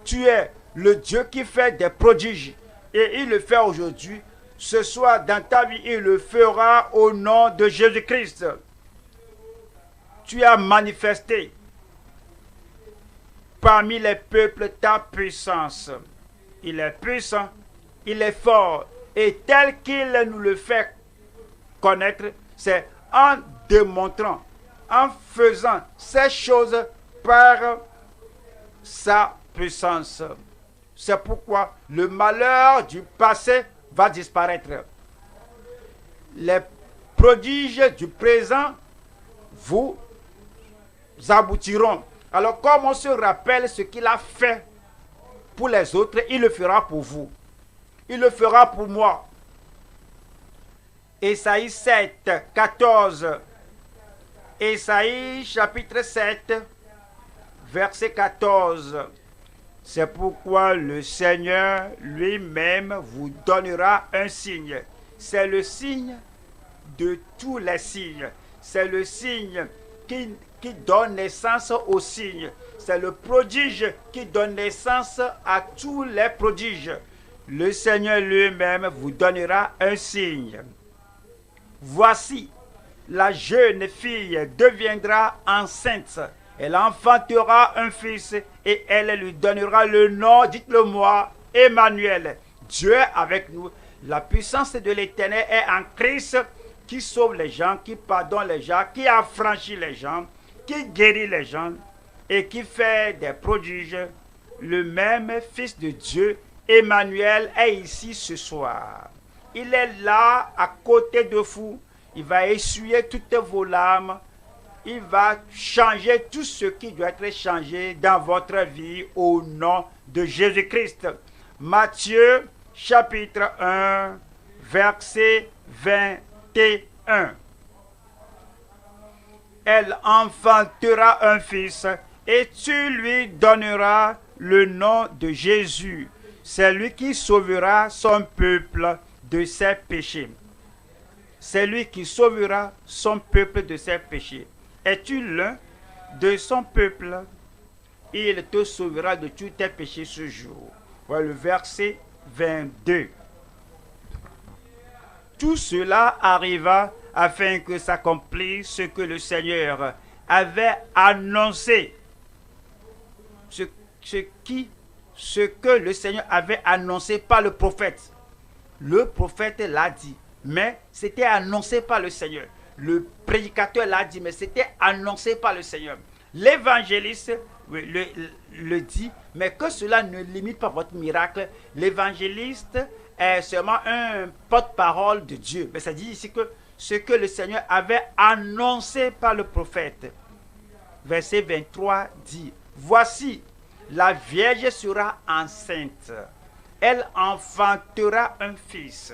Tu es le Dieu qui fait des prodiges. Et il le fait aujourd'hui. Ce soir, dans ta vie, il le fera au nom de Jésus-Christ. Tu as manifesté parmi les peuples ta puissance. Il est puissant, il est fort. Et tel qu'il nous le fait connaître, c'est en démontrant, en faisant ces choses par sa puissance. C'est pourquoi le malheur du passé va disparaître. Les prodiges du présent vous aboutiront. Alors, comme on se rappelle ce qu'il a fait pour les autres, il le fera pour vous. Il le fera pour moi. Ésaïe 7, 14. Ésaïe chapitre 7, verset 14. C'est pourquoi le Seigneur lui-même vous donnera un signe. C'est le signe de tous les signes. C'est le signe qui donne naissance aux signes. C'est le prodige qui donne naissance à tous les prodiges. Le Seigneur lui-même vous donnera un signe. Voici, la jeune fille deviendra enceinte. Elle enfantera un fils et elle lui donnera le nom, dites-le moi, Emmanuel. Dieu est avec nous. La puissance de l'Éternel est en Christ qui sauve les gens, qui pardonne les gens, qui affranchit les gens, qui guérit les gens et qui fait des prodiges. Le même Fils de Dieu, Emmanuel, est ici ce soir. Il est là à côté de vous. Il va essuyer toutes vos larmes. Il va changer tout ce qui doit être changé dans votre vie au nom de Jésus-Christ. Matthieu chapitre 1, verset 21. Elle enfantera un fils et tu lui donneras le nom de Jésus. C'est lui qui sauvera son peuple de ses péchés. C'est lui qui sauvera son peuple de ses péchés. Es-tu l'un de son peuple? Il te sauvera de tous tes péchés ce jour. Voilà le verset 22. Tout cela arriva afin que s'accomplisse ce que le Seigneur avait annoncé. Ce que le Seigneur avait annoncé par le prophète. Le prophète l'a dit, mais c'était annoncé par le Seigneur. Le prédicateur l'a dit, mais c'était annoncé par le Seigneur. L'évangéliste le dit, mais que cela ne limite pas votre miracle. L'évangéliste est seulement un porte-parole de Dieu. Mais ça dit ici que ce que le Seigneur avait annoncé par le prophète. Verset 23 dit, voici, la Vierge sera enceinte. Elle enfantera un fils.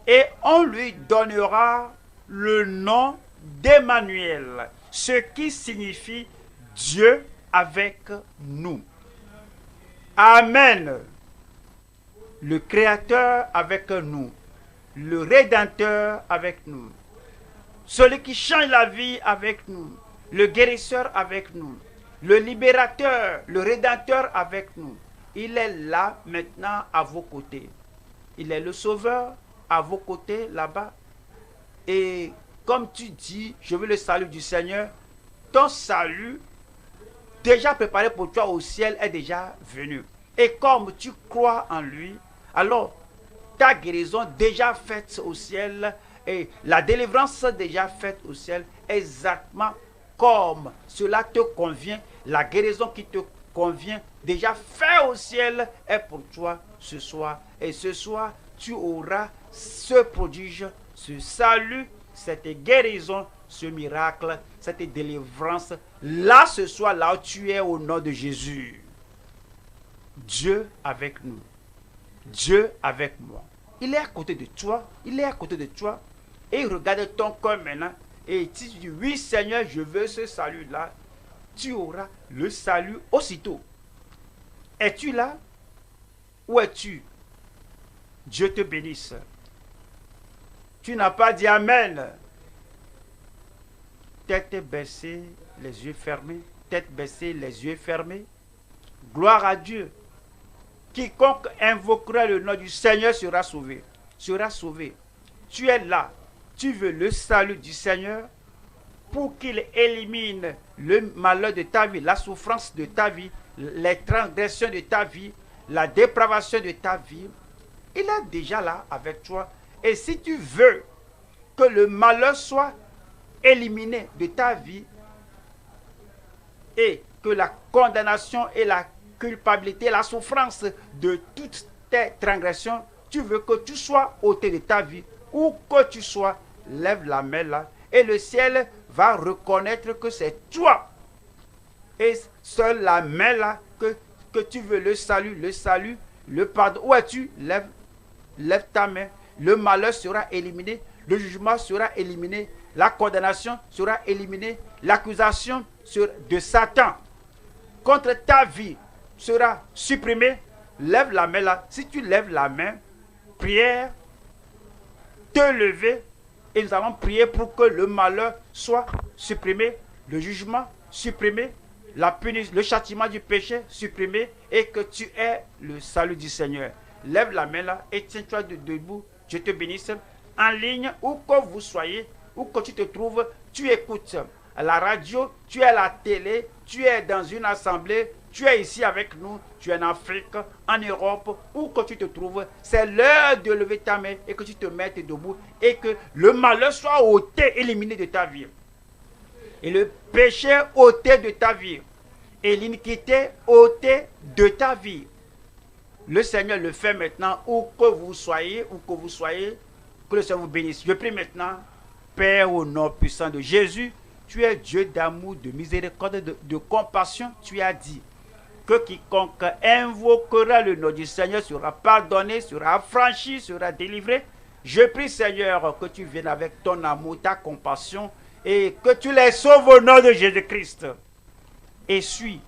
Et on lui donnera le nom d'Emmanuel, ce qui signifie Dieu avec nous. Amen. Le Créateur avec nous. Le Rédempteur avec nous. Celui qui change la vie avec nous. Le guérisseur avec nous. Le libérateur, le Rédempteur avec nous. Il est là maintenant à vos côtés. Il est le Sauveur à vos côtés là-bas. Et comme tu dis, je veux le salut du Seigneur, ton salut déjà préparé pour toi au ciel est déjà venu. Et comme tu crois en lui, alors ta guérison déjà faite au ciel et la délivrance déjà faite au ciel, exactement comme cela te convient, la guérison qui te convient, déjà fait au ciel, est pour toi ce soir. Et ce soir, tu auras ce prodige, ce salut, cette guérison, ce miracle, cette délivrance, là ce soir, là où tu es au nom de Jésus. Dieu avec nous. Dieu avec moi. Il est à côté de toi. Il est à côté de toi. Et il regarde ton corps maintenant. Et tu dis, oui Seigneur, je veux ce salut-là. Tu auras le salut aussitôt. Es-tu là? Où es-tu? Dieu te bénisse. Tu n'as pas dit Amen. Tête baissée, les yeux fermés. Tête baissée, les yeux fermés. Gloire à Dieu. Quiconque invoquera le nom du Seigneur sera sauvé. Sera sauvé. Tu es là. Tu veux le salut du Seigneur pour qu'il élimine le malheur de ta vie, la souffrance de ta vie, les transgressions de ta vie, la dépravation de ta vie. Il est déjà là avec toi. Et si tu veux que le malheur soit éliminé de ta vie et que la condamnation et la culpabilité, la souffrance de toutes tes transgressions, tu veux que tu sois ôté de ta vie, où que tu sois, lève la main là, et le ciel va reconnaître que c'est toi. Et seule la main là, que tu veux le salut, le pardon. Où es-tu? Lève ta main. Le malheur sera éliminé, le jugement sera éliminé, la condamnation sera éliminée, l'accusation de Satan contre ta vie sera supprimée. Lève la main là. Si tu lèves la main, prière, te lever, et nous allons prier pour que le malheur soit supprimé, le jugement supprimé, la punition, le châtiment du péché supprimé, et que tu aies le salut du Seigneur. Lève la main là et tiens-toi debout. Je te bénisse. En ligne, où que vous soyez, où que tu te trouves, tu écoutes à la radio, tu es à la télé, tu es dans une assemblée, tu es ici avec nous, tu es en Afrique, en Europe, où que tu te trouves, c'est l'heure de lever ta main et que tu te mettes debout et que le malheur soit ôté, éliminé de ta vie. Et le péché ôté de ta vie. Et l'iniquité ôtée de ta vie. Le Seigneur le fait maintenant, où que vous soyez, que le Seigneur vous bénisse. Je prie maintenant, Père, au nom puissant de Jésus, tu es Dieu d'amour, de miséricorde, de compassion. Tu as dit que que quiconque invoquera le nom du Seigneur sera pardonné, sera affranchi, sera délivré. Je prie, Seigneur, que tu viennes avec ton amour, ta compassion, et que tu les sauves au nom de Jésus-Christ. Essuie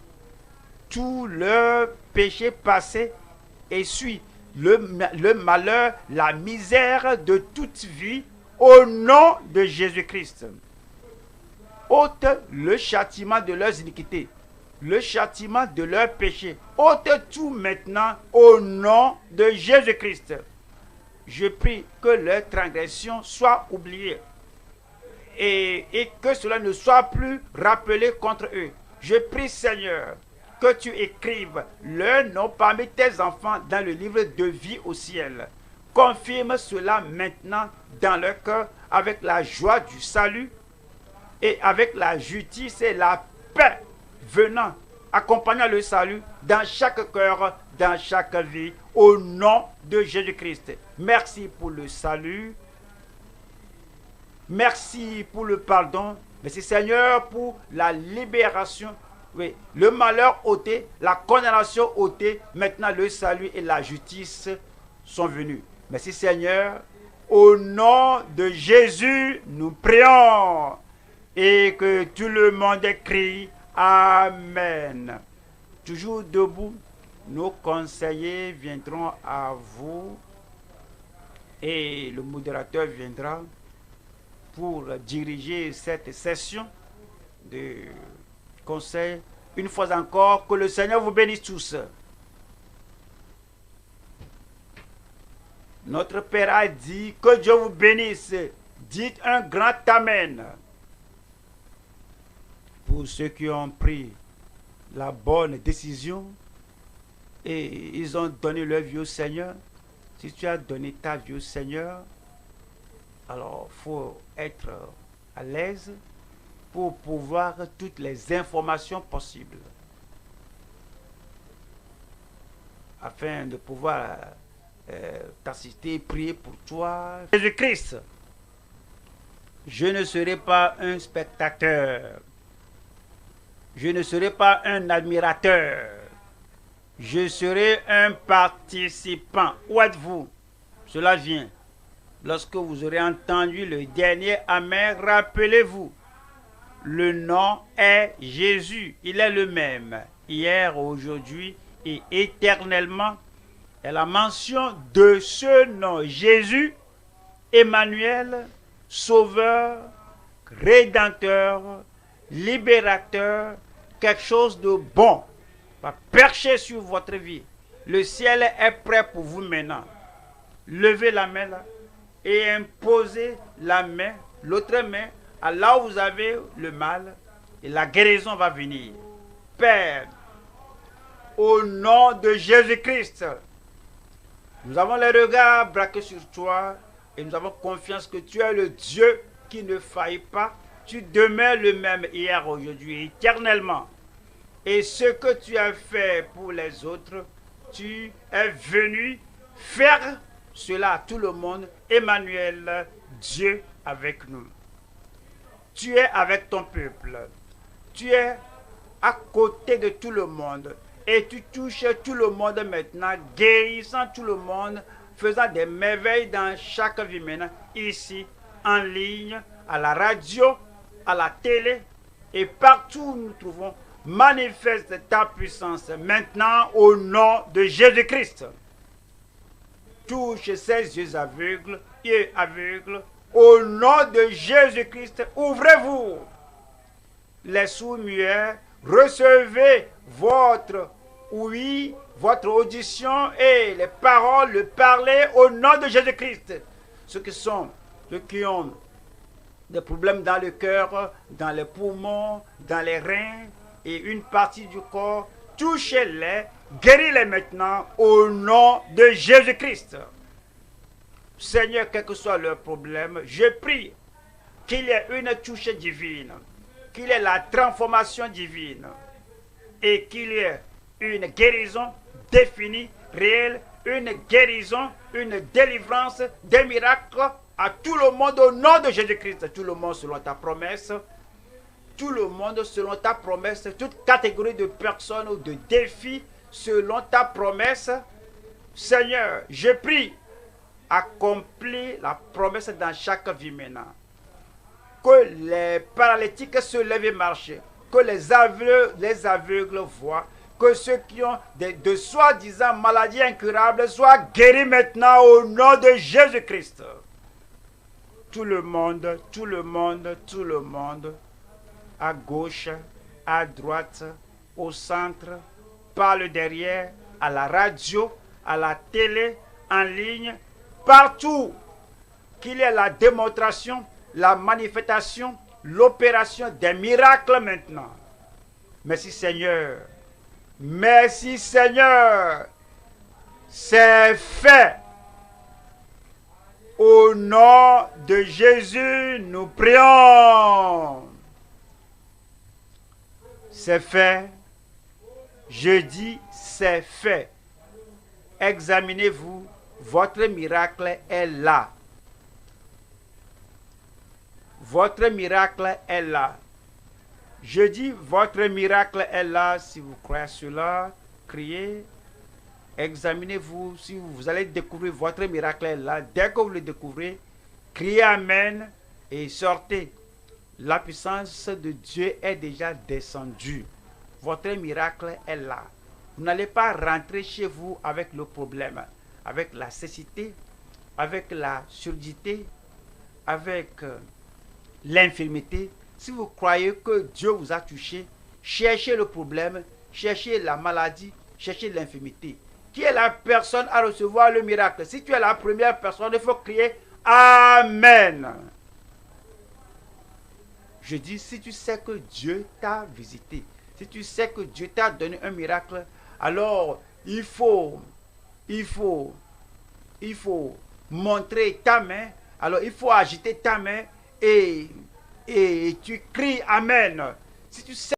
tout leur péché passé, essuie le malheur, la misère de toute vie, au nom de Jésus-Christ. Ôte le châtiment de leurs iniquités, le châtiment de leurs péchés. Ôte tout maintenant au nom de Jésus-Christ. Je prie que leurs transgressions soient oubliées et que cela ne soit plus rappelé contre eux. Je prie, Seigneur, que tu écrives leur nom parmi tes enfants dans le livre de vie au ciel. Confirme cela maintenant dans leur cœur avec la joie du salut et avec la justice et la paix venant, accompagnant le salut dans chaque cœur, dans chaque vie, au nom de Jésus-Christ. Merci pour le salut. Merci pour le pardon. Merci, Seigneur, pour la libération. Oui, le malheur ôté, la condamnation ôtée, maintenant le salut et la justice sont venus. Merci, Seigneur. Au nom de Jésus, nous prions. Et que tout le monde crie Amen. Toujours debout, nos conseillers viendront à vous et le modérateur viendra pour diriger cette session de conseil. Une fois encore, que le Seigneur vous bénisse tous. Notre Père a dit que Dieu vous bénisse. Dites un grand Amen. Pour ceux qui ont pris la bonne décision et ils ont donné leur vie au Seigneur, si tu as donné ta vie au Seigneur, alors il faut être à l'aise pour pouvoir toutes les informations possibles afin de pouvoir t'assister, prier pour toi. Jésus-Christ, je ne serai pas un spectateur. Je ne serai pas un admirateur. Je serai un participant. Où êtes-vous? Cela vient. Lorsque vous aurez entendu le dernier Amen, rappelez-vous. Le nom est Jésus. Il est le même. Hier, aujourd'hui et éternellement. Et la mention de ce nom, Jésus, Emmanuel, Sauveur, Rédempteur, Libérateur, quelque chose de bon va percher sur votre vie. Le ciel est prêt pour vous maintenant. Levez la main là et imposez la main, l'autre main, à là où vous avez le mal et la guérison va venir. Père, au nom de Jésus-Christ, nous avons les regards braqués sur toi et nous avons confiance que tu es le Dieu qui ne faillit pas. Tu demeures le même hier, aujourd'hui, éternellement. Et ce que tu as fait pour les autres, tu es venu faire cela à tout le monde. Emmanuel, Dieu avec nous. Tu es avec ton peuple. Tu es à côté de tout le monde. Et tu touches tout le monde maintenant, guérissant tout le monde, faisant des merveilles dans chaque vie maintenant, ici, en ligne, à la radio, à la télé et partout où nous nous trouvons, manifeste ta puissance maintenant au nom de Jésus-Christ. Touche ces yeux aveugles, au nom de Jésus-Christ, ouvrez-vous. Les sourds-muets, recevez votre oui, votre audition et les paroles, le parler au nom de Jésus-Christ. Ceux qui ont des problèmes dans le cœur, dans les poumons, dans les reins et une partie du corps, touchez-les, guéris-les maintenant au nom de Jésus-Christ. Seigneur, quel que soit leur problème, je prie qu'il y ait une touche divine, qu'il y ait la transformation divine et qu'il y ait une guérison définie, réelle, une guérison, une délivrance, des miracles à tout le monde au nom de Jésus-Christ, tout le monde selon ta promesse. tout le monde selon ta promesse, toute catégorie de personnes ou de défis selon ta promesse. Seigneur, je prie, accomplis la promesse dans chaque vie maintenant. Que les paralytiques se lèvent et marchent, que les aveugles voient, que ceux qui ont de soi-disant maladies incurables soient guéris maintenant au nom de Jésus-Christ. Tout le monde, tout le monde, tout le monde, à gauche, à droite, au centre, par le derrière, à la radio, à la télé, en ligne, partout, qu'il y ait la démonstration, la manifestation, l'opération des miracles maintenant. Merci Seigneur. Merci Seigneur. C'est fait. Au nom de Jésus, nous prions. C'est fait. Je dis c'est fait. Examinez-vous. Votre miracle est là. Votre miracle est là. Je dis, votre miracle est là. Si vous croyez cela, criez. Examinez-vous. Si vous allez découvrir votre miracle est là. Dès que vous le découvrez, criez Amen et sortez. La puissance de Dieu est déjà descendue. Votre miracle est là. Vous n'allez pas rentrer chez vous avec le problème, avec la cécité, avec la surdité, avec l'infirmité. Si vous croyez que Dieu vous a touché, cherchez le problème, cherchez la maladie, cherchez l'infirmité. Qui est la personne à recevoir le miracle? Si tu es la première personne, il faut crier Amen. Je dis, si tu sais que Dieu t'a visité, si tu sais que Dieu t'a donné un miracle, alors il faut montrer ta main, alors il faut agiter ta main et tu cries Amen. Si tu sais